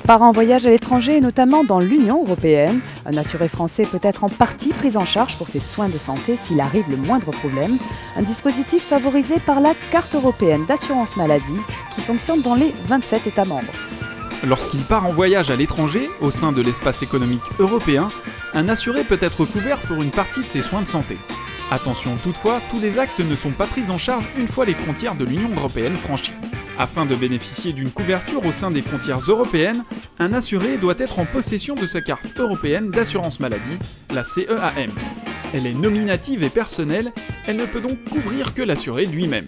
part en voyage à l'étranger et notamment dans l'Union européenne, un assuré français peut être en partie pris en charge pour ses soins de santé s'il arrive le moindre problème. Un dispositif favorisé par la carte européenne d'assurance maladie qui fonctionne dans les 27 États membres. Lorsqu'il part en voyage à l'étranger, au sein de l'espace économique européen, un assuré peut être couvert pour une partie de ses soins de santé. Attention toutefois, tous les actes ne sont pas pris en charge une fois les frontières de l'Union européenne franchies. Afin de bénéficier d'une couverture au sein des frontières européennes, un assuré doit être en possession de sa carte européenne d'assurance maladie, la CEAM. Elle est nominative et personnelle, elle ne peut donc couvrir que l'assuré lui-même.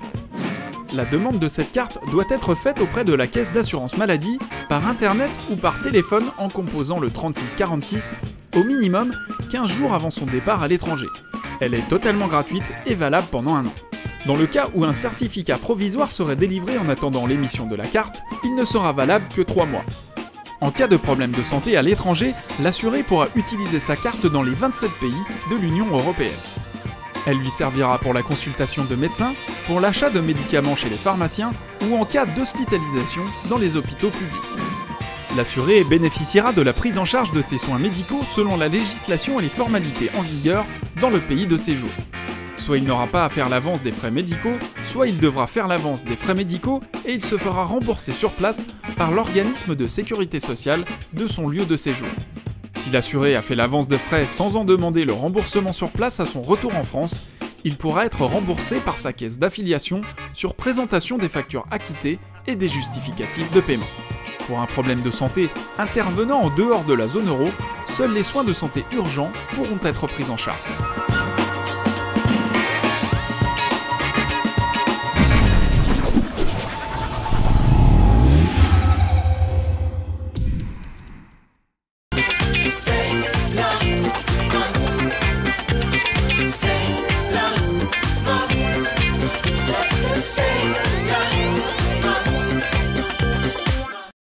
La demande de cette carte doit être faite auprès de la caisse d'assurance maladie, par internet ou par téléphone en composant le 3646, au minimum 15 jours avant son départ à l'étranger. Elle est totalement gratuite et valable pendant 1 an. Dans le cas où un certificat provisoire serait délivré en attendant l'émission de la carte, il ne sera valable que 3 mois. En cas de problème de santé à l'étranger, l'assuré pourra utiliser sa carte dans les 27 pays de l'Union européenne. Elle lui servira pour la consultation de médecins, pour l'achat de médicaments chez les pharmaciens ou en cas d'hospitalisation dans les hôpitaux publics. L'assuré bénéficiera de la prise en charge de ses soins médicaux selon la législation et les formalités en vigueur dans le pays de séjour. Soit il n'aura pas à faire l'avance des frais médicaux, soit il devra faire l'avance des frais médicaux et il se fera rembourser sur place par l'organisme de sécurité sociale de son lieu de séjour. Si l'assuré a fait l'avance de frais sans en demander le remboursement sur place à son retour en France, il pourra être remboursé par sa caisse d'affiliation sur présentation des factures acquittées et des justificatifs de paiement. Pour un problème de santé intervenant en dehors de la zone euro, seuls les soins de santé urgents pourront être pris en charge.